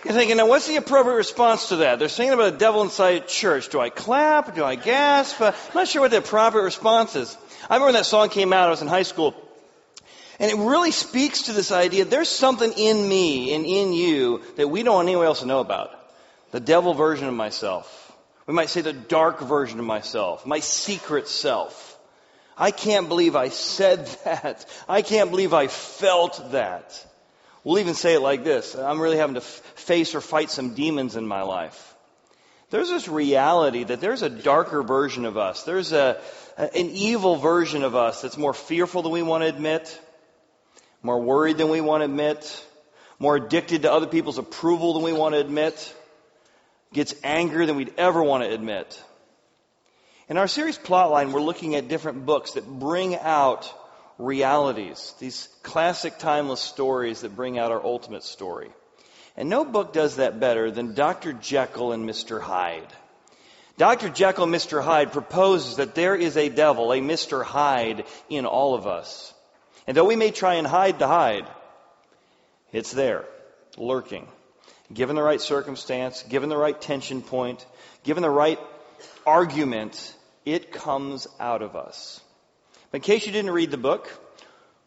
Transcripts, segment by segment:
You're thinking, now what's the appropriate response to that? They're saying about a devil inside a church. Do I clap? Do I gasp? I'm not sure what the appropriate response is. I remember when that song came out, I was in high school. And it really speaks to this idea, there's something in me and in you that we don't want anyone else to know about. The devil version of myself. We might say the dark version of myself. My secret self. I can't believe I said that. I can't believe I felt that. We'll even say it like this. I'm really having to face or fight some demons in my life. There's this reality that there's a darker version of us. There's an evil version of us that's more fearful than we want to admit, more worried than we want to admit, more addicted to other people's approval than we want to admit, gets angrier than we'd ever want to admit. In our series Plotline, we're looking at different books that bring out realities, these classic timeless stories that bring out our ultimate story. And no book does that better than Dr. Jekyll and Mr. Hyde. Dr. Jekyll and Mr. Hyde proposes that there is a devil, a Mr. Hyde in all of us. And though we may try and hide the Hyde, it's there, lurking. Given the right circumstance, given the right tension point, given the right argument, it comes out of us. But in case you didn't read the book,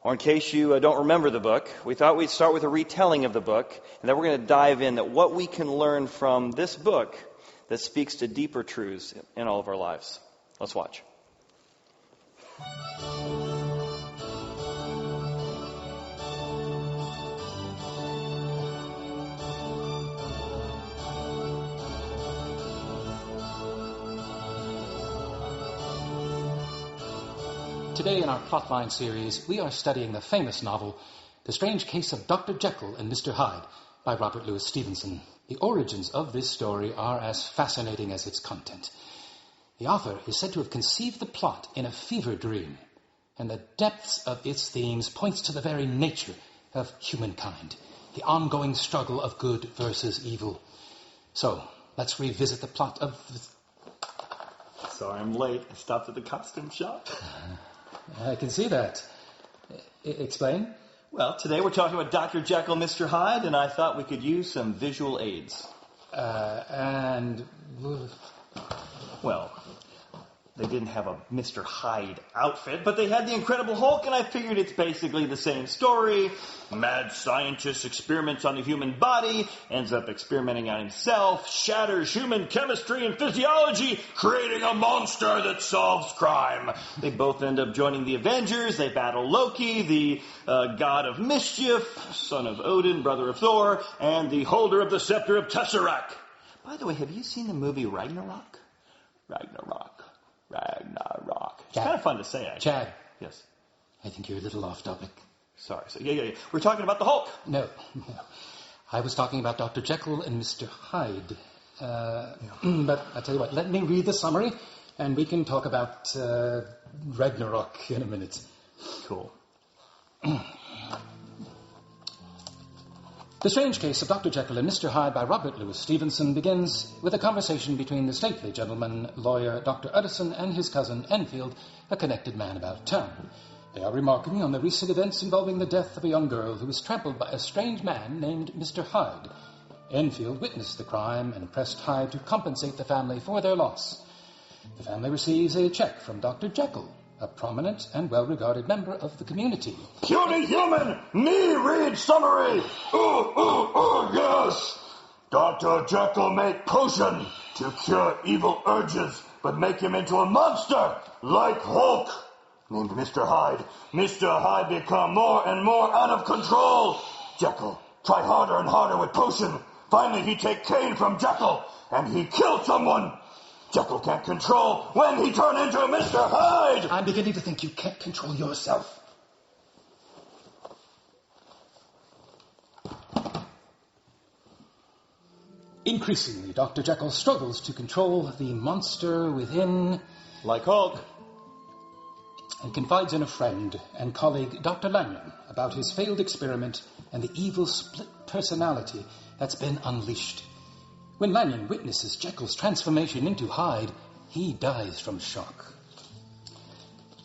or in case you don't remember the book, we thought we'd start with a retelling of the book, and then we're going to dive in at what we can learn from this book that speaks to deeper truths in all of our lives. Let's watch. Today in our Plotline series, we are studying the famous novel, The Strange Case of Dr. Jekyll and Mr. Hyde by Robert Louis Stevenson. The origins of this story are as fascinating as its content. The author is said to have conceived the plot in a fever dream, and the depths of its themes points to the very nature of humankind, the ongoing struggle of good versus evil. So, let's revisit the plot of... Sorry I'm late. I stopped at the costume shop. I can see that. Explain? Well, today we're talking about Dr. Jekyll and Mr. Hyde, and I thought we could use some visual aids. Well, they didn't have a Mr. Hyde outfit, but they had the Incredible Hulk, and I figured it's basically the same story. Mad scientist experiments on the human body, ends up experimenting on himself, shatters human chemistry and physiology, creating a monster that solves crime. They both end up joining the Avengers. They battle Loki, the god of mischief, son of Odin, brother of Thor, and the holder of the scepter of Tesseract. By the way, have you seen the movie Ragnarok? Ragnarok. It's kind of fun to say, actually. Chad. Yes. I think you're a little off topic. Sorry. Yeah. We're talking about the Hulk. No. I was talking about Dr. Jekyll and Mr. Hyde. But I tell you what, let me read the summary, and we can talk about Ragnarok in a minute. Cool. The Strange Case of Dr. Jekyll and Mr. Hyde by Robert Louis Stevenson begins with a conversation between the stately gentleman, lawyer Dr. Utterson, and his cousin Enfield, a connected man about town. They are remarking on the recent events involving the death of a young girl who was trampled by a strange man named Mr. Hyde. Enfield witnessed the crime and pressed Hyde to compensate the family for their loss. The family receives a check from Dr. Jekyll, a prominent and well-regarded member of the community. Puny human! Me read summary! Yes! Dr. Jekyll make potion to cure evil urges, but make him into a monster, like Hulk, named Mr. Hyde. Mr. Hyde become more and more out of control. Jekyll try harder and harder with potion. Finally, he take cane from Jekyll, and he kill someone. Jekyll can't control when he turn into Mr. Hyde! I'm beginning to think you can't control yourself. Increasingly, Dr. Jekyll struggles to control the monster within... Like Hulk. And confides in a friend and colleague, Dr. Lanyon, about his failed experiment and the evil split personality that's been unleashed. When Lanyon witnesses Jekyll's transformation into Hyde, he dies from shock.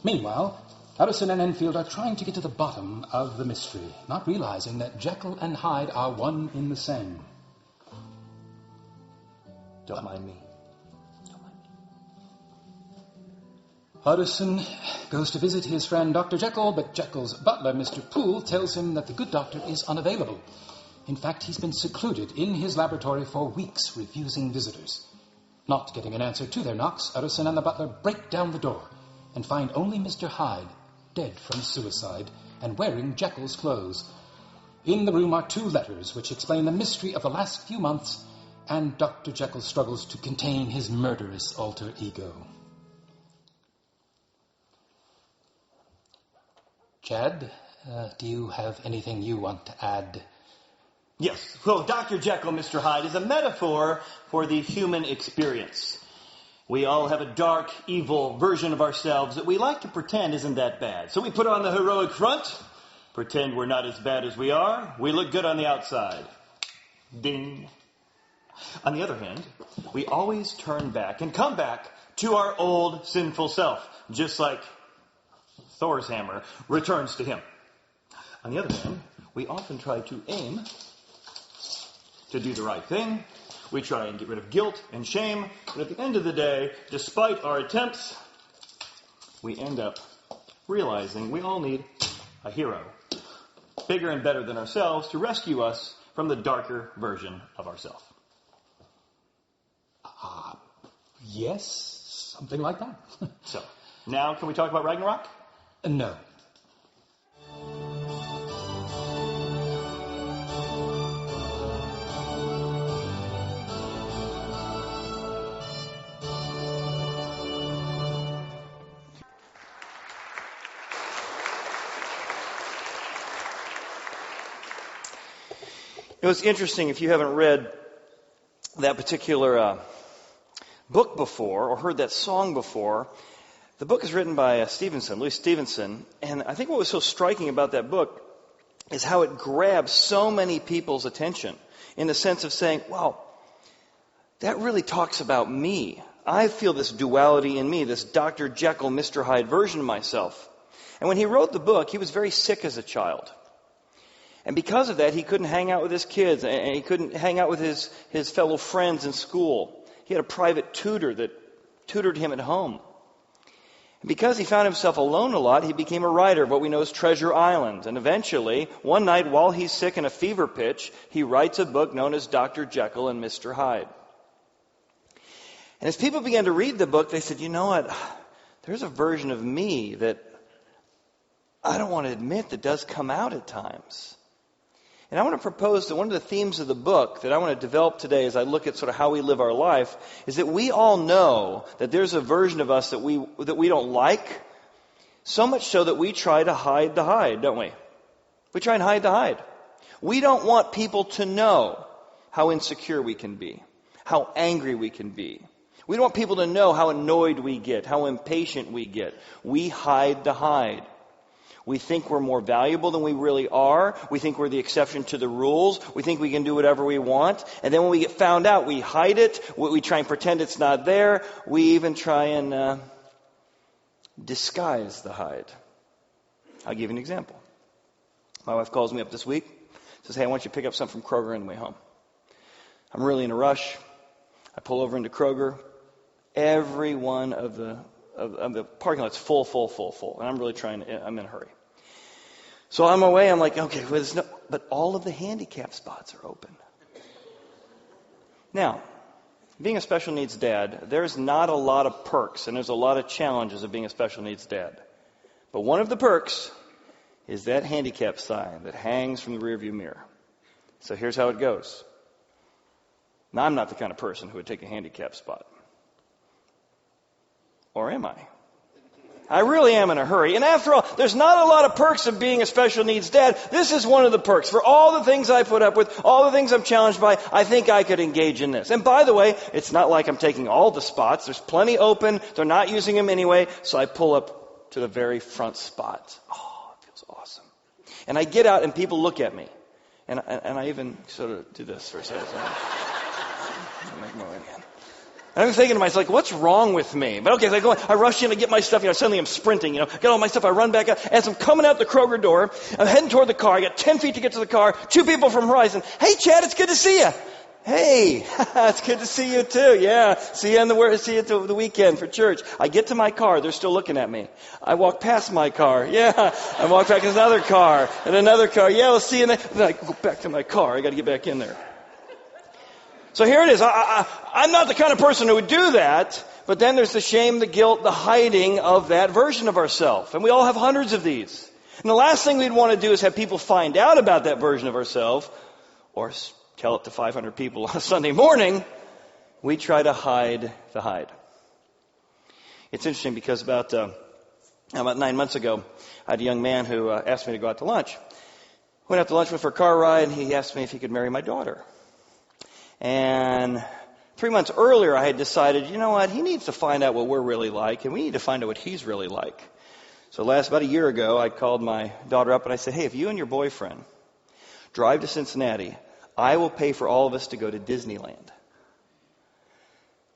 Meanwhile, Utterson and Enfield are trying to get to the bottom of the mystery, not realizing that Jekyll and Hyde are one in the same. Don't mind me. Utterson goes to visit his friend Dr. Jekyll, but Jekyll's butler, Mr. Poole, tells him that the good doctor is unavailable. In fact, he's been secluded in his laboratory for weeks, refusing visitors. Not getting an answer to their knocks, Utterson and the butler break down the door and find only Mr. Hyde, dead from suicide, and wearing Jekyll's clothes. In the room are 2 letters which explain the mystery of the last few months, and Dr. Jekyll struggles to contain his murderous alter ego. Chad, do you have anything you want to add? Yes. Well, Dr. Jekyll, Mr. Hyde, is a metaphor for the human experience. We all have a dark, evil version of ourselves that we like to pretend isn't that bad. So we put on the heroic front, pretend we're not as bad as we are. We look good on the outside. Ding. On the other hand, we always turn back and come back to our old sinful self, just like Thor's hammer returns to him. On the other hand, we often try to aim to do the right thing. We try and get rid of guilt and shame. But at the end of the day, despite our attempts, we end up realizing we all need a hero, bigger and better than ourselves, to rescue us from the darker version of ourselves. Yes, something like that. So, now can we talk about Ragnarok? No. It was interesting, if you haven't read that particular book before or heard that song before, the book is written by Louis Stevenson, and I think what was so striking about that book is how it grabs so many people's attention in the sense of saying, wow, that really talks about me. I feel this duality in me, this Dr. Jekyll, Mr. Hyde version of myself. And when he wrote the book, he was very sick as a child. And because of that, he couldn't hang out with his kids, and he couldn't hang out with his fellow friends in school. He had a private tutor that tutored him at home. And because he found himself alone a lot, he became a writer of what we know as Treasure Island. And eventually, one night while he's sick in a fever pitch, he writes a book known as Dr. Jekyll and Mr. Hyde. And as people began to read the book, they said, you know what, there's a version of me that I don't want to admit that does come out at times. And I want to propose that one of the themes of the book that I want to develop today as I look at sort of how we live our life is that we all know that there's a version of us that we don't like, so much so that we try to hide the Hyde, don't we? We try and hide the Hyde. We don't want people to know how insecure we can be, how angry we can be. We don't want people to know how annoyed we get, how impatient we get. We hide the Hyde. We think we're more valuable than we really are. We think we're the exception to the rules. We think we can do whatever we want. And then when we get found out, we hide it. We try and pretend it's not there. We even try and disguise the Hyde. I'll give you an example. My wife calls me up this week, says, hey, I want you to pick up something from Kroger on the way home. I'm really in a rush. I pull over into Kroger. Every one of the parking lot's full. And I'm really I'm in a hurry. So on my way, I'm like, okay, but all of the handicap spots are open. Now, being a special needs dad, there's not a lot of perks, and there's a lot of challenges of being a special needs dad. But one of the perks is that handicap sign that hangs from the rearview mirror. So here's how it goes. Now, I'm not the kind of person who would take a handicap spot. Or am I? I really am in a hurry. And after all, there's not a lot of perks of being a special needs dad. This is one of the perks. For all the things I put up with, all the things I'm challenged by, I think I could engage in this. And by the way, it's not like I'm taking all the spots. There's plenty open. They're not using them anyway. So I pull up to the very front spot. Oh, it feels awesome. And I get out and people look at me. And I even sort of do this for a second. Make my way again. And I'm thinking to myself, like, what's wrong with me? But okay, so I rush in, I get my stuff, suddenly I'm sprinting, get all my stuff, I run back out. As I'm coming out the Kroger door, I'm heading toward the car, I got 10 feet to get to the car, 2 people from Horizon. Hey, Chad, it's good to see you. Hey, it's good to see you too. Yeah, see you at the weekend for church. I get to my car, they're still looking at me. I walk past my car. Yeah, I walk back to another car and another car. Yeah, we'll see you. Then I go back to my car. I got to get back in there. So here it is. I'm not the kind of person who would do that. But then there's the shame, the guilt, the hiding of that version of ourselves. And we all have hundreds of these. And the last thing we'd want to do is have people find out about that version of ourselves or tell it to 500 people on a Sunday morning. We try to hide the hide. It's interesting because about 9 months ago, I had a young man who asked me to go out to lunch. Went out to lunch with for a car ride, and he asked me if he could marry my daughter. And 3 months earlier, I had decided, you know what, he needs to find out what we're really like, and we need to find out what he's really like. So about a year ago, I called my daughter up and I said, hey, if you and your boyfriend drive to Cincinnati, I will pay for all of us to go to Disneyland.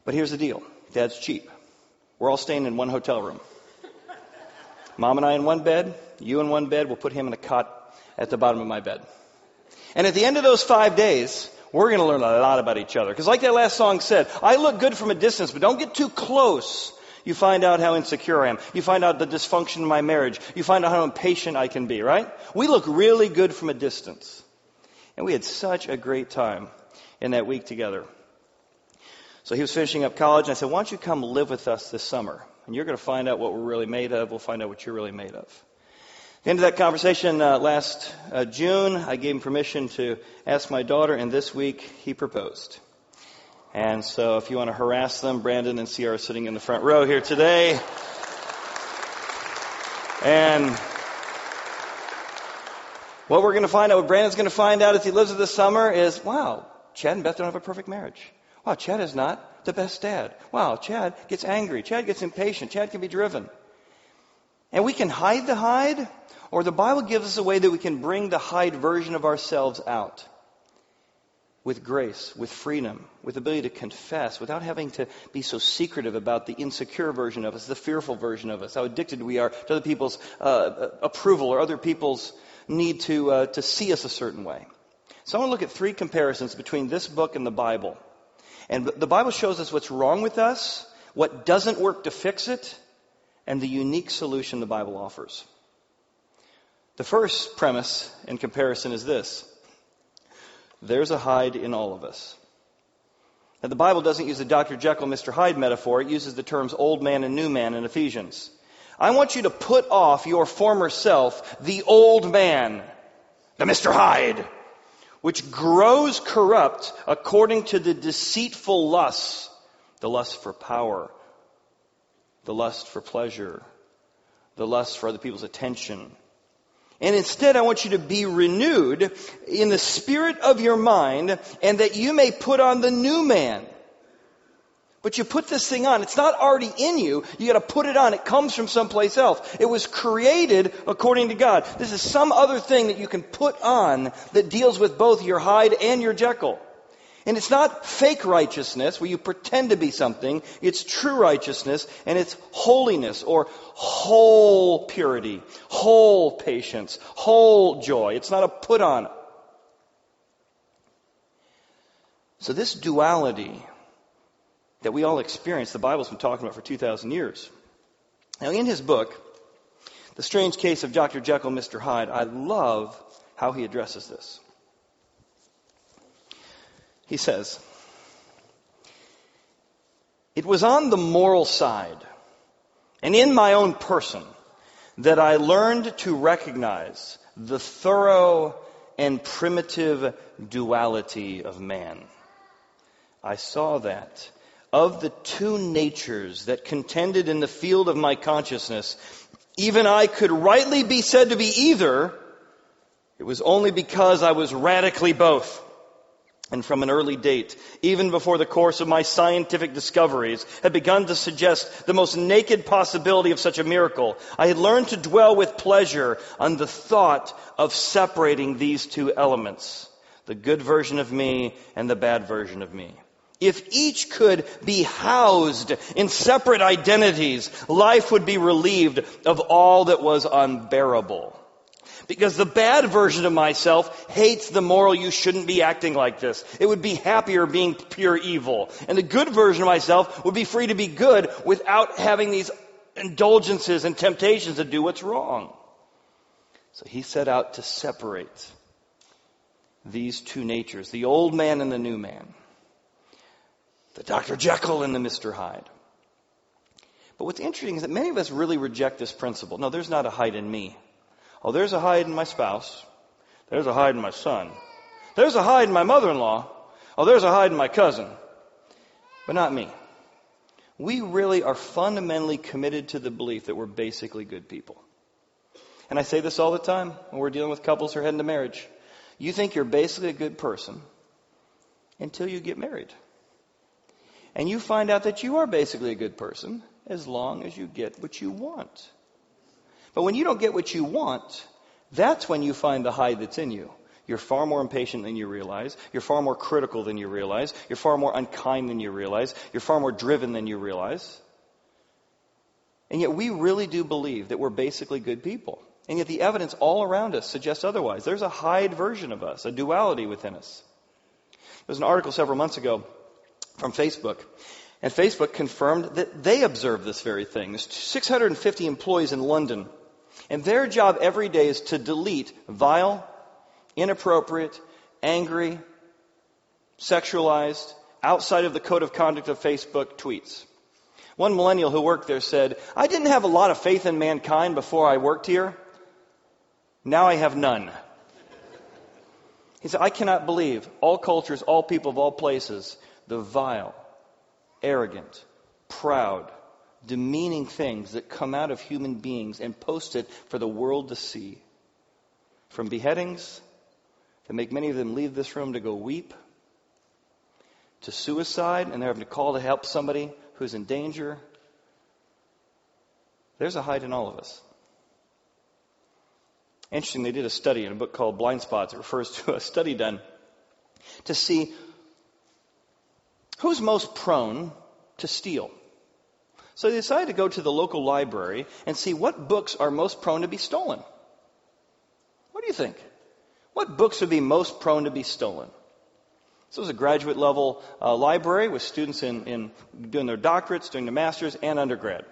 But here's the deal. Dad's cheap. We're all staying in one hotel room. Mom and I in one bed, you in one bed, we'll put him in a cot at the bottom of my bed. And at the end of those 5 days, we're going to learn a lot about each other. Because like that last song said, I look good from a distance, but don't get too close. You find out how insecure I am. You find out the dysfunction in my marriage. You find out how impatient I can be, right? We look really good from a distance. And we had such a great time in that week together. So he was finishing up college, and I said, why don't you come live with us this summer? And you're going to find out what we're really made of. We'll find out what you're really made of. At the end of that conversation last June, I gave him permission to ask my daughter, and this week he proposed. And so if you want to harass them, Brandon and Sierra are sitting in the front row here today. And what we're going to find out, what Brandon's going to find out as he lives with this summer is, wow, Chad and Beth don't have a perfect marriage. Wow, Chad is not the best dad. Wow, Chad gets angry. Chad gets impatient. Chad can be driven. And we can hide the hide, or the Bible gives us a way that we can bring the hide version of ourselves out. With grace, with freedom, with the ability to confess, without having to be so secretive about the insecure version of us, the fearful version of us, how addicted we are to other people's approval or other people's need to see us a certain way. So I want to look at 3 comparisons between this book and the Bible. And the Bible shows us what's wrong with us, what doesn't work to fix it, and the unique solution the Bible offers. The first premise in comparison is this. There's a Hyde in all of us. Now, the Bible doesn't use the Dr. Jekyll, Mr. Hyde metaphor. It uses the terms old man and new man in Ephesians. I want you to put off your former self, the old man, the Mr. Hyde, which grows corrupt according to the deceitful lusts, the lust for power, the lust for pleasure, the lust for other people's attention. And instead, I want you to be renewed in the spirit of your mind, and that you may put on the new man. But you put this thing on. It's not already in you. You got to put it on. It comes from someplace else. It was created according to God. This is some other thing that you can put on that deals with both your Hyde and your Jekyll. And it's not fake righteousness where you pretend to be something. It's true righteousness, and it's holiness or whole purity, whole patience, whole joy. It's not a put on. So this duality that we all experience, the Bible's been talking about for 2,000 years. Now in his book, The Strange Case of Dr. Jekyll, Mr. Hyde, I love how he addresses this. He says, it was on the moral side and in my own person that I learned to recognize the thorough and primitive duality of man. I saw that of the 2 natures that contended in the field of my consciousness, even I could rightly be said to be either. It was only because I was radically both. And from an early date, even before the course of my scientific discoveries had begun to suggest the most naked possibility of such a miracle, I had learned to dwell with pleasure on the thought of separating these 2 elements, the good version of me and the bad version of me. If each could be housed in separate identities, life would be relieved of all that was unbearable. Because the bad version of myself hates the moral you shouldn't be acting like this. It would be happier being pure evil. And the good version of myself would be free to be good without having these indulgences and temptations to do what's wrong. So he set out to separate these two natures, the old man and the new man, the Dr. Jekyll and the Mr. Hyde. But what's interesting is that many of us really reject this principle. No, there's not a Hyde in me. Oh, there's a Hyde in my spouse. There's a Hyde in my son. There's a Hyde in my mother-in-law. Oh, there's a Hyde in my cousin. But not me. We really are fundamentally committed to the belief that we're basically good people. And I say this all the time when we're dealing with couples who are heading to marriage. You think you're basically a good person until you get married. And you find out that you are basically a good person as long as you get what you want. But when you don't get what you want, that's when you find the Hyde that's in you. You're far more impatient than you realize. You're far more critical than you realize. You're far more unkind than you realize. You're far more driven than you realize. And yet we really do believe that we're basically good people. And yet the evidence all around us suggests otherwise. There's a Hyde version of us, a duality within us. There was an article several months ago from Facebook. And Facebook confirmed that they observed this very thing. There's 650 employees in London. And their job every day is to delete vile, inappropriate, angry, sexualized, outside of the code of conduct of Facebook tweets. One millennial who worked there said, "I didn't have a lot of faith in mankind before I worked here. Now I have none." He said, "I cannot believe all cultures, all people of all places, the vile, arrogant, proud, demeaning things that come out of human beings and post it for the world to see. From beheadings that make many of them leave this room to go weep, to suicide and they're having to call to help somebody who's in danger. There's a Hyde in all of us." Interesting, they did a study in a book called Blind Spots. It refers to a study done to see who's most prone to steal. So they decided to go to the local library and see what books are most prone to be stolen. What do you think? What books would be most prone to be stolen? This was a graduate level library with students in doing their doctorates, doing their masters, and undergrad.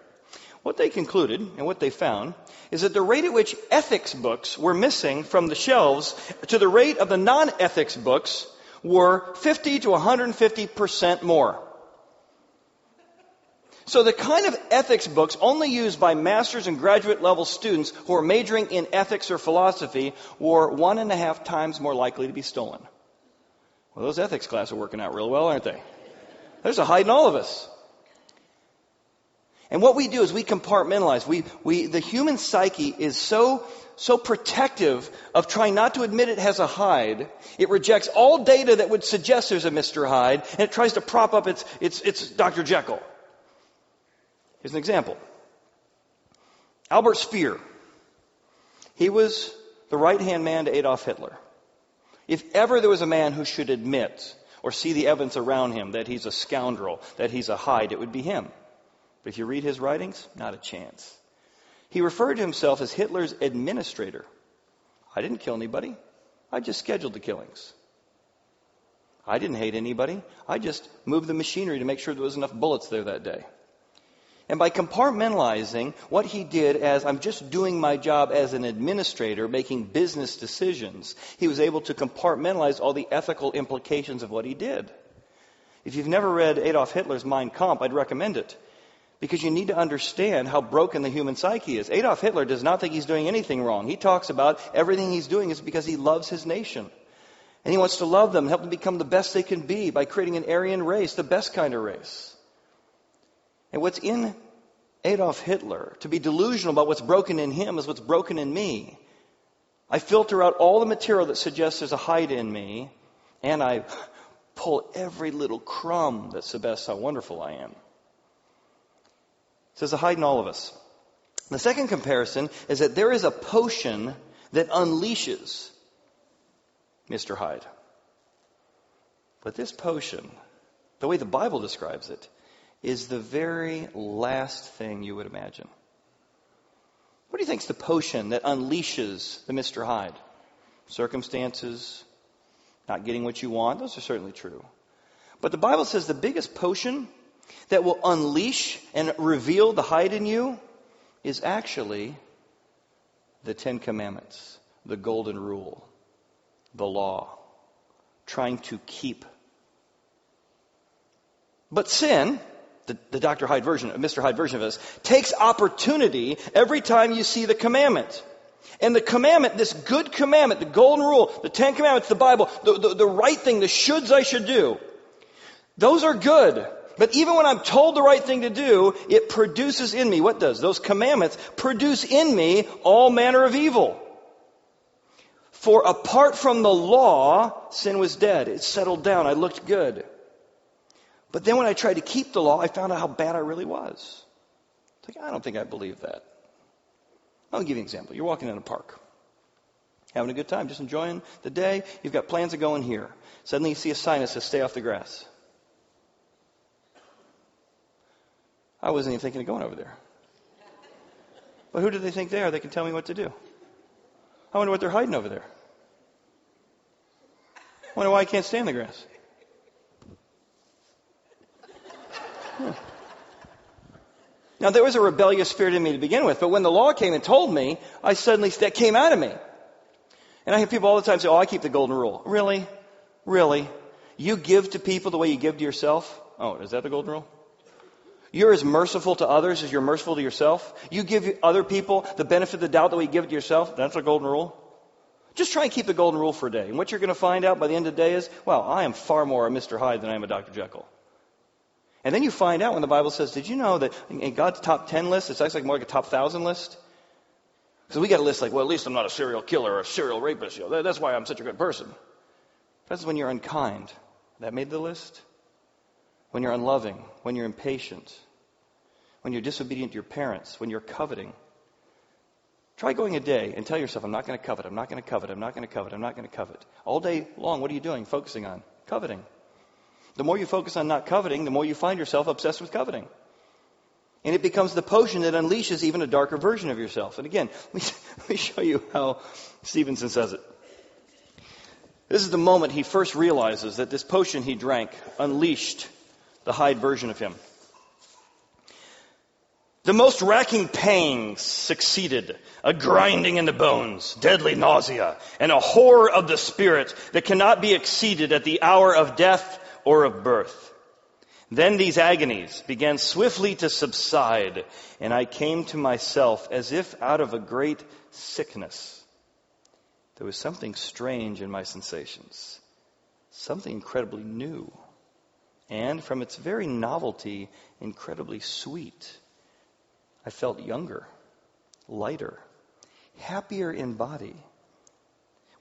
What they concluded and what they found is that the rate at which ethics books were missing from the shelves to the rate of the non-ethics books were 50 to 150% more. So the kind of ethics books only used by master's and graduate level students who are majoring in ethics or philosophy were 1.5 times more likely to be stolen. Well, those ethics classes are working out real well, aren't they? There's a Hyde in all of us. And what we do is we compartmentalize. The human psyche is so protective of trying not to admit it has a Hyde. It rejects all data that would suggest there's a Mr. Hyde, and it tries to prop up its Dr. Jekyll. Here's an example. Albert Speer. He was the right-hand man to Adolf Hitler. If ever there was a man who should admit or see the evidence around him that he's a scoundrel, that he's a Hyde, it would be him. But if you read his writings, not a chance. He referred to himself as Hitler's administrator. I didn't kill anybody. I just scheduled the killings. I didn't hate anybody. I just moved the machinery to make sure there was enough bullets there that day. And by compartmentalizing what he did as I'm just doing my job as an administrator, making business decisions, he was able to compartmentalize all the ethical implications of what he did. If you've never read Adolf Hitler's Mein Kampf, I'd recommend it. Because you need to understand how broken the human psyche is. Adolf Hitler does not think he's doing anything wrong. He talks about everything he's doing is because he loves his nation. And he wants to love them, help them become the best they can be by creating an Aryan race, the best kind of race. And what's in Adolf Hitler, to be delusional about what's broken in him is what's broken in me. I filter out all the material that suggests there's a Hyde in me, and I pull every little crumb that suggests how wonderful I am. So there's a Hyde in all of us. The second comparison is that there is a potion that unleashes Mr. Hyde. But this potion, the way the Bible describes it, is the very last thing you would imagine. What do you think is the potion that unleashes the Mr. Hyde? Circumstances, not getting what you want, those are certainly true. But the Bible says the biggest potion that will unleash and reveal the Hyde in you is actually the Ten Commandments, the Golden Rule, the law, trying to keep. But sin, the Dr. Hyde version, Mr. Hyde version of this, takes opportunity every time you see the commandment. And the commandment, this good commandment, the golden rule, the Ten Commandments, the Bible, the right thing, the shoulds I should do, those are good. But even when I'm told the right thing to do, it produces in me, what does? Those commandments produce in me all manner of evil. For apart from the law, sin was dead. It settled down. I looked good. But then when I tried to keep the law, I found out how bad I really was. It's like, I don't think I believe that. I'll give you an example. You're walking in a park, having a good time, just enjoying the day. You've got plans of going here. Suddenly you see a sign that says, stay off the grass. I wasn't even thinking of going over there. But who do they think they are? They can tell me what to do. I wonder what they're hiding over there. I wonder why I can't stay in the grass. Now, there was a rebellious spirit in me to begin with, but when the law came and told me, that came out of me. And I hear people all the time say, I keep the golden rule. Really? Really? You give to people the way you give to yourself? Oh, is that the golden rule? You're as merciful to others as you're merciful to yourself? You give other people the benefit of the doubt the way you give it to yourself? That's a golden rule? Just try and keep the golden rule for a day. And what you're going to find out by the end of the day is, I am far more a Mr. Hyde than I am a Dr. Jekyll. And then you find out when the Bible says, did you know that in God's top 10 list, it's actually more like a top 1,000 list? So we got a list like, at least I'm not a serial killer or a serial rapist. That's why I'm such a good person. That's when you're unkind. That made the list. When you're unloving, when you're impatient, when you're disobedient to your parents, when you're coveting. Try going a day and tell yourself, I'm not going to covet, I'm not going to covet, I'm not going to covet, I'm not going to covet. All day long, what are you doing? Focusing on coveting. The more you focus on not coveting, the more you find yourself obsessed with coveting. And it becomes the potion that unleashes even a darker version of yourself. And again, let me show you how Stevenson says it. This is the moment he first realizes that this potion he drank unleashed the Hyde version of him. The most racking pangs succeeded, a grinding in the bones, deadly nausea, and a horror of the spirit that cannot be exceeded at the hour of death or of birth. Then these agonies began swiftly to subside, and I came to myself as if out of a great sickness. There was something strange in my sensations, something incredibly new, and from its very novelty, incredibly sweet. I felt younger, lighter, happier in body.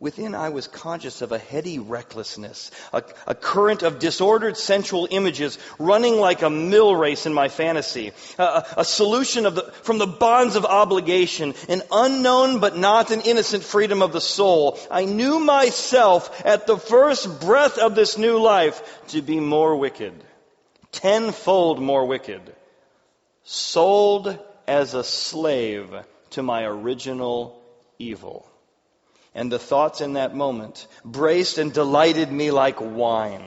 Within, I was conscious of a heady recklessness, a current of disordered sensual images running like a mill race in my fantasy, a solution from the bonds of obligation, an unknown but not an innocent freedom of the soul. I knew myself at the first breath of this new life to be more wicked, tenfold more wicked, sold as a slave to my original evil. And the thoughts in that moment braced and delighted me like wine.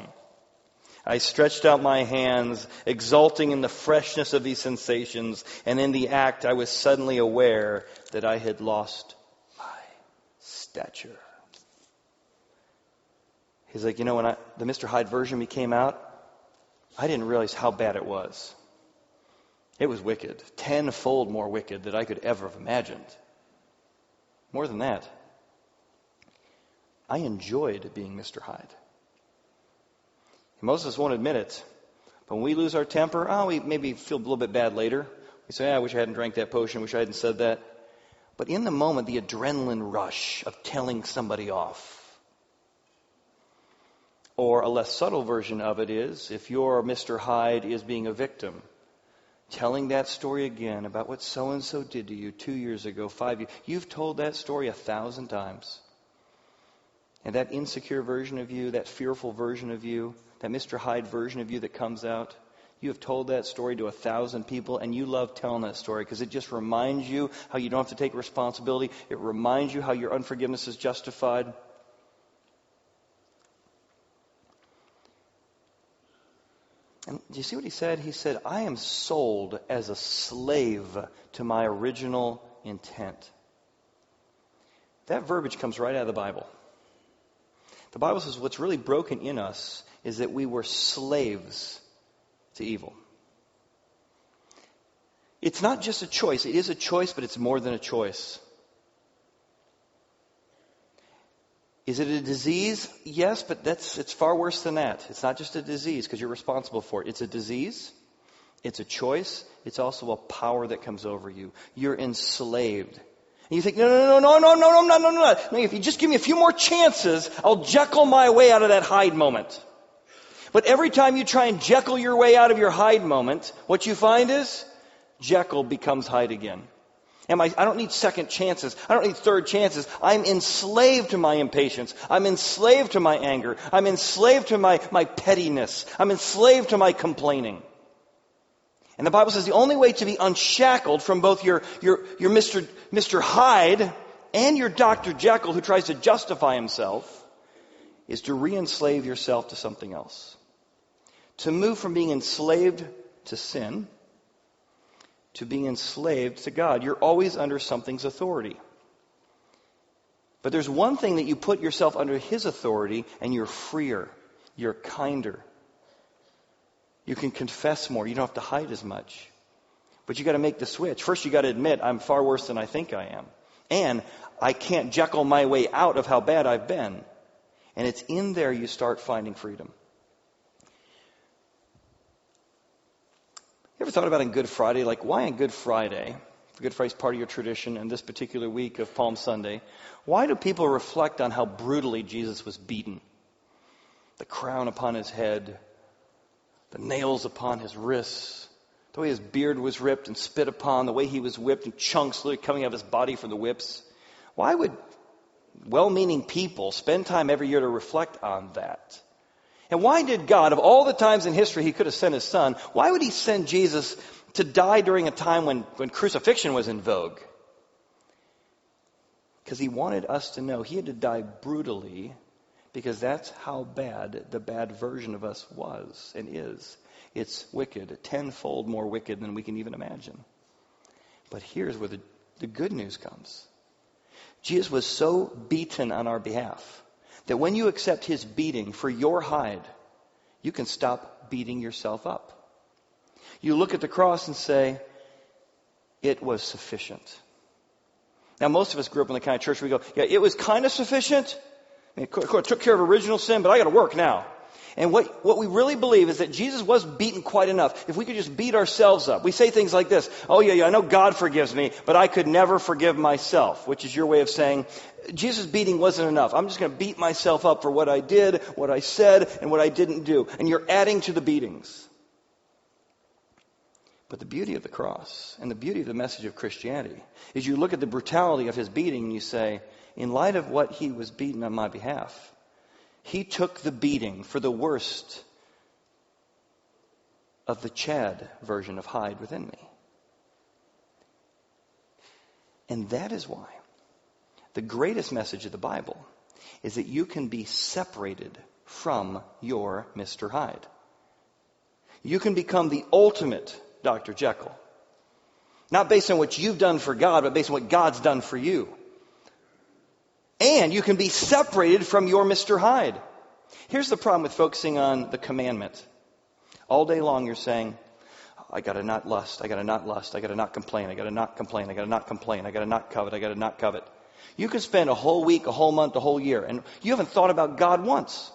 I stretched out my hands, exulting in the freshness of these sensations, and in the act I was suddenly aware that I had lost my stature. He's like, when the Mr. Hyde version of me came out, I didn't realize how bad it was. It was wicked, tenfold more wicked than I could ever have imagined. More than that, I enjoyed being Mr. Hyde. Most of us won't admit it, but when we lose our temper, we maybe feel a little bit bad later. We say, I wish I hadn't drank that potion, wish I hadn't said that. But in the moment, the adrenaline rush of telling somebody off. Or a less subtle version of it is, if your Mr. Hyde is being a victim, telling that story again about what so-and-so did to you 2 years ago, 5 years. You've told that story 1,000 times. And that insecure version of you, that fearful version of you, that Mr. Hyde version of you that comes out, You have told that story to 1,000 people, and you love telling that story because it just reminds you how you don't have to take responsibility. It reminds you how your unforgiveness is justified. And do you see what he said? He said, I am sold as a slave to my original intent. That verbiage comes right out of the Bible. The Bible says what's really broken in us is that we were slaves to evil. It's not just a choice. It is a choice, but it's more than a choice. Is it a disease? Yes, but it's far worse than that. It's not just a disease because you're responsible for it. It's a disease. It's a choice. It's also a power that comes over you. You're enslaved. And you think, no. If you just give me a few more chances, I'll Jekyll my way out of that Hyde moment. But every time you try and Jekyll your way out of your Hyde moment, what you find is Jekyll becomes Hyde again. And I don't need second chances. I don't need third chances. I'm enslaved to my impatience. I'm enslaved to my anger. I'm enslaved to my pettiness. I'm enslaved to my complaining. And the Bible says the only way to be unshackled from both your Mr. Hyde and your Dr. Jekyll who tries to justify himself is to re-enslave yourself to something else. To move from being enslaved to sin to being enslaved to God. You're always under something's authority. But there's one thing that you put yourself under His authority and you're freer. You're kinder. You can confess more. You don't have to hide as much. But you got to make the switch. First you got to admit I'm far worse than I think I am. And I can't Jekyll my way out of how bad I've been. And it's in there you start finding freedom. You ever thought about on Good Friday, like why on Good Friday, if Good Friday's part of your tradition and this particular week of Palm Sunday, why do people reflect on how brutally Jesus was beaten? The crown upon his head, the nails upon his wrists, the way his beard was ripped and spit upon, the way he was whipped and chunks literally coming out of his body from the whips. Why would well-meaning people spend time every year to reflect on that? And why did God, of all the times in history He could have sent His Son, why would He send Jesus to die during a time when crucifixion was in vogue? Because He wanted us to know He had to die brutally because that's how bad the bad version of us was and is. It's wicked, tenfold more wicked than we can even imagine. But here's where the good news comes. Jesus was so beaten on our behalf that when you accept His beating for your Hyde, you can stop beating yourself up. You look at the cross and say, it was sufficient. Now, most of us grew up in the kind of church where we go, yeah, it was kind of sufficient. It took care of original sin, but I got to work now. And what we really believe is that Jesus was beaten quite enough. If we could just beat ourselves up. We say things like this, oh yeah, I know God forgives me, but I could never forgive myself, which is your way of saying, Jesus' beating wasn't enough. I'm just going to beat myself up for what I did, what I said, and what I didn't do. And you're adding to the beatings. But the beauty of the cross and the beauty of the message of Christianity is you look at the brutality of His beating and you say, in light of what He was beaten on my behalf, He took the beating for the worst of the Chad version of Hyde within me. And that is why the greatest message of the Bible is that you can be separated from your Mr. Hyde. You can become the ultimate Dr. Jekyll. Not based on what you've done for God, but based on what God's done for you. And you can be separated from your Mr. Hyde. Here's the problem with focusing on the commandment. All day long you're saying, I gotta not lust, I gotta not lust, I gotta not complain, I gotta not complain, I gotta not complain, I gotta not covet, I gotta not covet. You could spend a whole week, a whole month, a whole year, and you haven't thought about God once.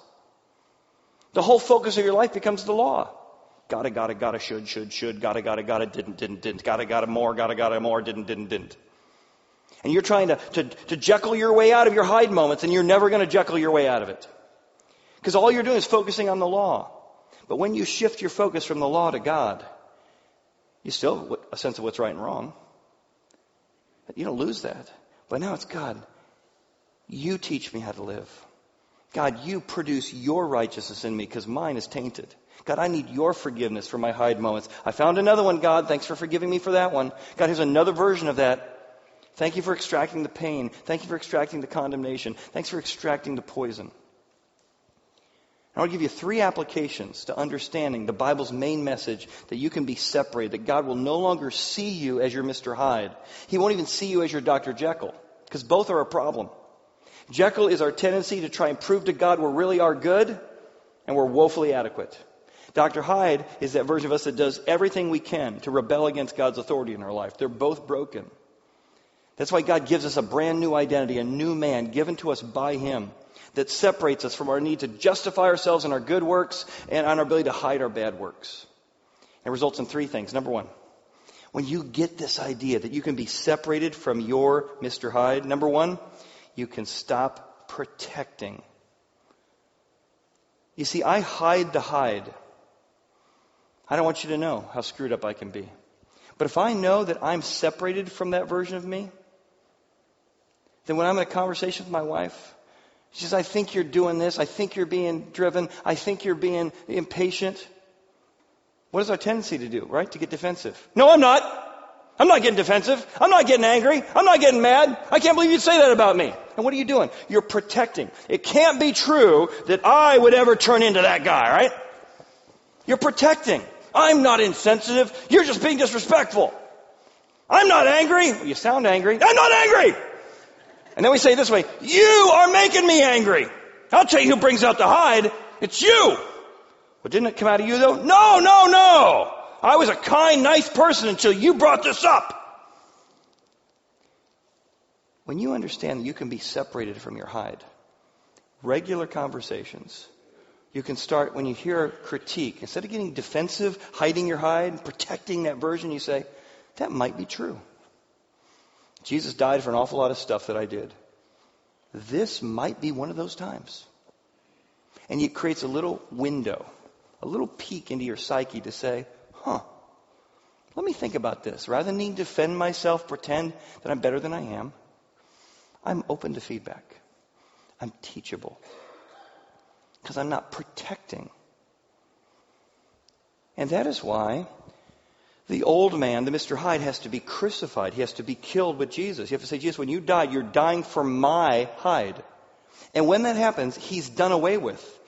The whole focus of your life becomes the law. Gotta, should, gotta, didn't, gotta, more, didn't. And you're trying to Jekyll your way out of your Hyde moments, and you're never going to Jekyll your way out of it. Because all you're doing is focusing on the law. But when you shift your focus from the law to God, you still have a sense of what's right and wrong. But you don't lose that. But now it's God. You teach me how to live. God, you produce your righteousness in me because mine is tainted. God, I need your forgiveness for my Hyde moments. I found another one, God. Thanks for forgiving me for that one. God, here's another version of that. Thank you for extracting the pain. Thank you for extracting the condemnation. Thanks for extracting the poison. I want to give you 3 applications to understanding the Bible's main message that you can be separated, that God will no longer see you as your Mr. Hyde. He won't even see you as your Dr. Jekyll, because both are a problem. Jekyll is our tendency to try and prove to God we really are good and we're woefully adequate. Dr. Hyde is that version of us that does everything we can to rebel against God's authority in our life. They're both broken. That's why God gives us a brand new identity, a new man given to us by Him that separates us from our need to justify ourselves in our good works and on our ability to hide our bad works. It results in 3 things. Number 1, when you get this idea that you can be separated from your Mr. Hyde, number 1, you can stop protecting. You see, I hide the Hyde. I don't want you to know how screwed up I can be. But if I know that I'm separated from that version of me, then when I'm in a conversation with my wife, she says, I think you're doing this. I think you're being driven. I think you're being impatient. What is our tendency to do, right? To get defensive. No, I'm not. I'm not getting defensive. I'm not getting angry. I'm not getting mad. I can't believe you'd say that about me. And what are you doing? You're protecting. It can't be true that I would ever turn into that guy, right? You're protecting. I'm not insensitive. You're just being disrespectful. I'm not angry. Well, you sound angry. I'm not angry. And then we say it this way, you are making me angry. I'll tell you who brings out the Hyde. It's you. Well, didn't it come out of you though? No. I was a kind, nice person until you brought this up. When you understand that you can be separated from your Hyde, regular conversations, you can start, when you hear critique, instead of getting defensive, hiding your Hyde, protecting that version, you say, that might be true. Jesus died for an awful lot of stuff that I did. This might be one of those times. And it creates a little window, a little peek into your psyche to say, let me think about this. Rather than needing to defend myself, pretend that I'm better than I am, I'm open to feedback. I'm teachable. Because I'm not protecting. And that is why the old man, the Mr. Hyde, has to be crucified. He has to be killed with Jesus. You have to say, Jesus, when you die, you're dying for my Hyde. And when that happens, he's done away with.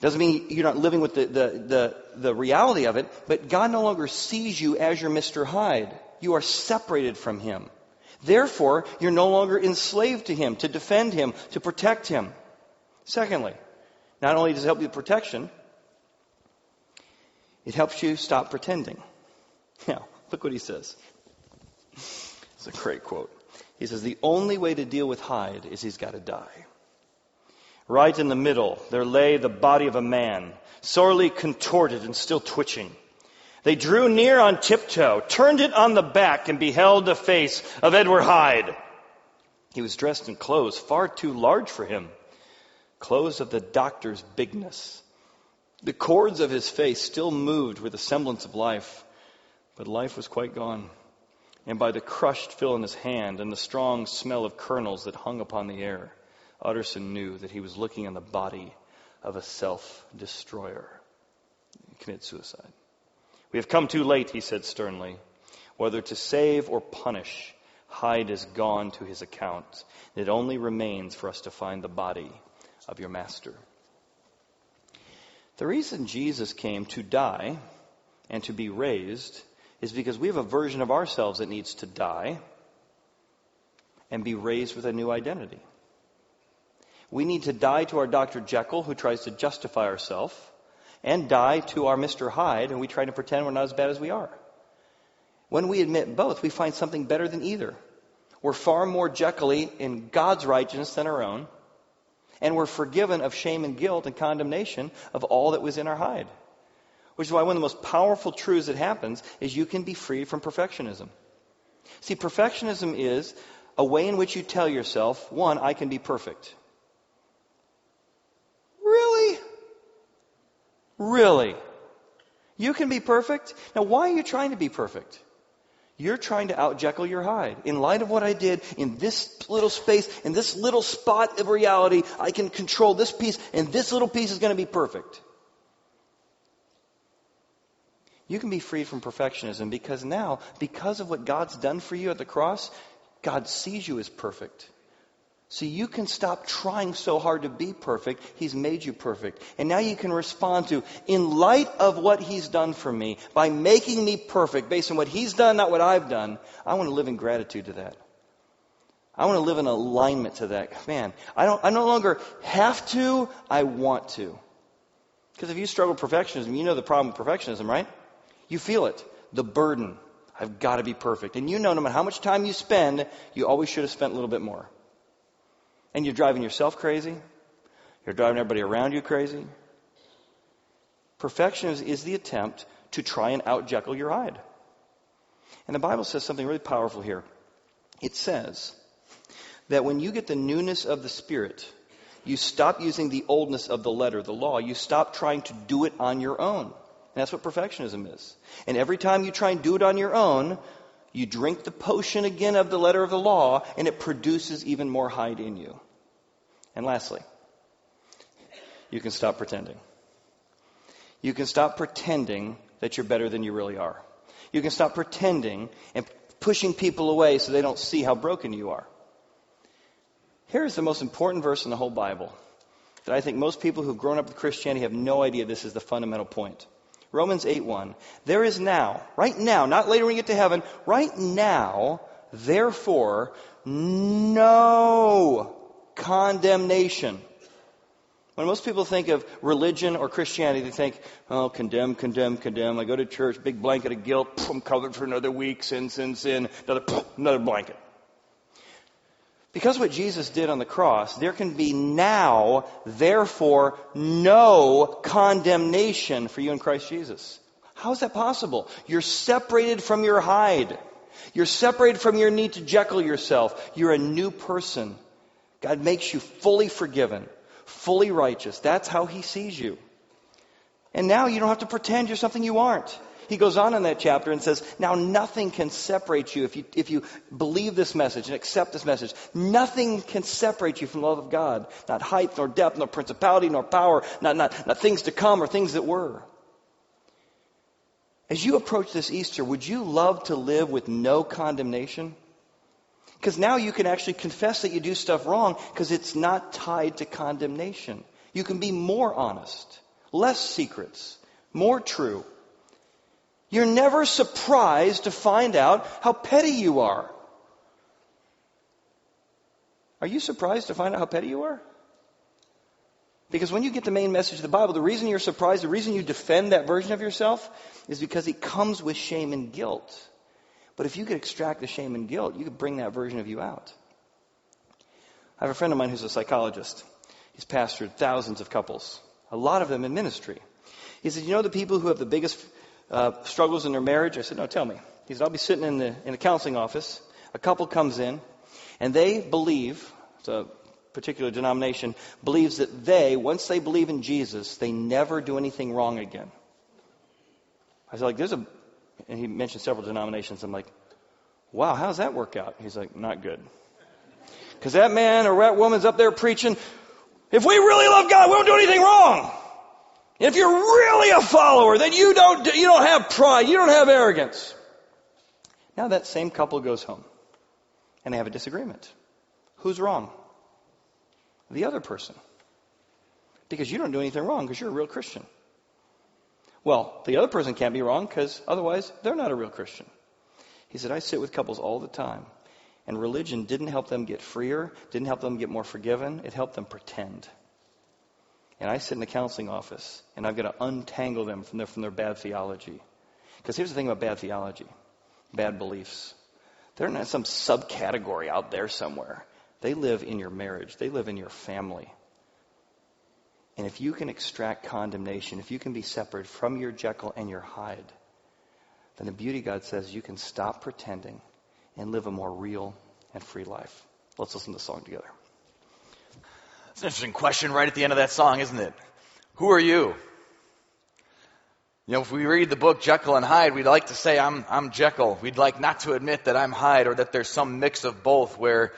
Doesn't mean you're not living with the reality of it, but God no longer sees you as your Mr. Hyde. You are separated from him. Therefore, you're no longer enslaved to him, to defend him, to protect him. Secondly, not only does it help you with protection, it helps you stop pretending. Now, look what he says. It's a great quote. He says, the only way to deal with Hyde is he's got to die. Right in the middle, there lay the body of a man, sorely contorted and still twitching. They drew near on tiptoe, turned it on the back, and beheld the face of Edward Hyde. He was dressed in clothes far too large for him, clothes of the doctor's bigness. The cords of his face still moved with a semblance of life, but life was quite gone. And by the crushed fill in his hand and the strong smell of kernels that hung upon the air, Utterson knew that he was looking on the body of a self-destroyer. He committed suicide. We have come too late, he said sternly. Whether to save or punish, Hyde is gone to his account. It only remains for us to find the body of your master. The reason Jesus came to die and to be raised is because we have a version of ourselves that needs to die and be raised with a new identity. We need to die to our Dr. Jekyll, who tries to justify ourselves, and die to our Mr. Hyde, and we try to pretend we're not as bad as we are. When we admit both, we find something better than either. We're far more Jekyll-y in God's righteousness than our own, and we're forgiven of shame and guilt and condemnation of all that was in our Hyde. Which is why one of the most powerful truths that happens is you can be free from perfectionism. See, perfectionism is a way in which you tell yourself, one, I can be perfect. Really? You can be perfect? Now, why are you trying to be perfect? You're trying to out-Jekyll your Hyde. In light of what I did in this little space, in this little spot of reality, I can control this piece, and this little piece is going to be perfect. You can be freed from perfectionism because now, because of what God's done for you at the cross, God sees you as perfect. So you can stop trying so hard to be perfect. He's made you perfect. And now you can respond to, in light of what He's done for me, by making me perfect based on what He's done, not what I've done, I want to live in gratitude to that. I want to live in alignment to that. Man, I no longer have to, I want to. Because if you struggle with perfectionism, you know the problem with perfectionism, right? You feel it. The burden. I've got to be perfect. And you know no matter how much time you spend, you always should have spent a little bit more. And you're driving yourself crazy. You're driving everybody around you crazy. Perfectionism is the attempt to try and out-Jekyll your Hyde. And the Bible says something really powerful here. It says that when you get the newness of the Spirit, you stop using the oldness of the letter, the law. You stop trying to do it on your own. And that's what perfectionism is. And every time you try and do it on your own, you drink the potion again of the letter of the law, and it produces even more Hyde in you. And lastly, you can stop pretending. You can stop pretending that you're better than you really are. You can stop pretending and pushing people away so they don't see how broken you are. Here's the most important verse in the whole Bible that I think most people who've grown up with Christianity have no idea this is the fundamental point. Romans 8:1. There is now, right now, not later when you get to heaven, right now, therefore, no condemnation. When most people think of religion or Christianity, they think, oh, condemn, condemn, condemn. I go to church, big blanket of guilt, I'm covered for another week, sin, sin, sin, another blanket. Because of what Jesus did on the cross, there can be now, therefore, no condemnation for you in Christ Jesus. How is that possible? You're separated from your Hyde. You're separated from your need to Jekyll yourself. You're a new person. God makes you fully forgiven, fully righteous. That's how He sees you. And now you don't have to pretend you're something you aren't. He goes on in that chapter and says, now nothing can separate you if you believe this message and accept this message. Nothing can separate you from the love of God. Not height, nor depth, nor principality, nor power, not things to come or things that were. As you approach this Easter, would you love to live with no condemnation? Because now you can actually confess that you do stuff wrong because it's not tied to condemnation. You can be more honest, less secrets, more true. You're never surprised to find out how petty you are. Are you surprised to find out how petty you are? Because when you get the main message of the Bible, the reason you're surprised, the reason you defend that version of yourself is because it comes with shame and guilt. But if you could extract the shame and guilt, you could bring that version of you out. I have a friend of mine who's a psychologist. He's pastored thousands of couples, a lot of them in ministry. He said, you know the people who have the biggest struggles in their marriage? I said, no, tell me. He said, I'll be sitting in the counseling office. A couple comes in, and they believe, it's a particular denomination, believes that once they believe in Jesus, they never do anything wrong again. I said, like, and he mentioned several denominations. I'm like, wow, how does that work out? He's like, not good. Because that man or that woman's up there preaching, if we really love God, we don't do anything wrong. If you're really a follower, then you don't have pride, you don't have arrogance. Now that same couple goes home, and they have a disagreement. Who's wrong? The other person. Because you don't do anything wrong, because you're a real Christian. Well, the other person can't be wrong, because otherwise they're not a real Christian. He said, I sit with couples all the time, and religion didn't help them get freer, didn't help them get more forgiven, it helped them pretend. And I sit in the counseling office, and I've got to untangle them from their bad theology. Because here's the thing about bad theology, bad beliefs. They're not some subcategory out there somewhere. They live in your marriage. They live in your family. And if you can extract condemnation, if you can be separate from your Jekyll and your Hyde, then the beauty, God says, you can stop pretending and live a more real and free life. Let's listen to the song together. It's an interesting question right at the end of that song, isn't it? Who are you? You know, if we read the book Jekyll and Hyde, we'd like to say I'm Jekyll. We'd like not to admit that I'm Hyde, or that there's some mix of both where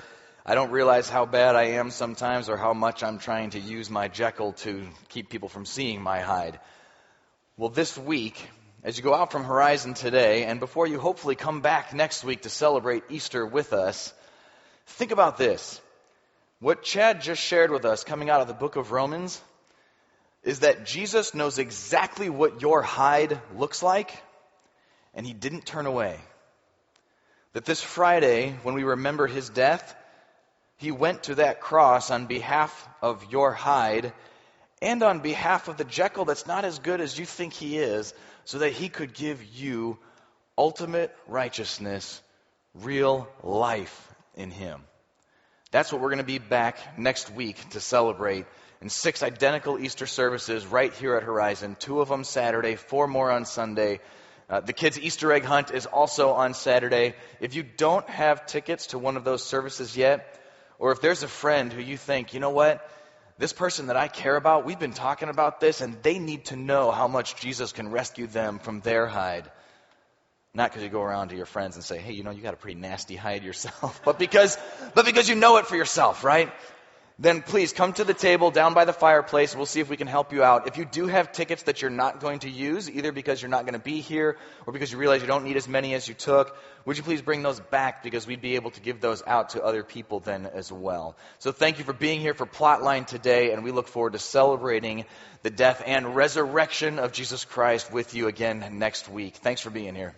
I don't realize how bad I am sometimes, or how much I'm trying to use my Jekyll to keep people from seeing my Hyde. Well, this week, as you go out from Horizon today, and before you hopefully come back next week to celebrate Easter with us, think about this. What Chad just shared with us coming out of the book of Romans is that Jesus knows exactly what your Hyde looks like, and he didn't turn away. That this Friday, when we remember his death, he went to that cross on behalf of your Hyde and on behalf of the Jekyll that's not as good as you think he is, so that he could give you ultimate righteousness, real life in him. That's what we're going to be back next week to celebrate in 6 identical Easter services right here at Horizon. 2 of them Saturday, 4 more on Sunday. The kids' Easter egg hunt is also on Saturday. If you don't have tickets to one of those services yet, or if there's a friend who you think, you know what, this person that I care about, we've been talking about this, and they need to know how much Jesus can rescue them from their Hyde. Not because you go around to your friends and say, hey, you know, you got a pretty nasty Hyde yourself, but because you know it for yourself, right? Then please come to the table down by the fireplace. We'll see if we can help you out. If you do have tickets that you're not going to use, either because you're not going to be here or because you realize you don't need as many as you took, would you please bring those back, because we'd be able to give those out to other people then as well. So thank you for being here for Plotline today, and we look forward to celebrating the death and resurrection of Jesus Christ with you again next week. Thanks for being here.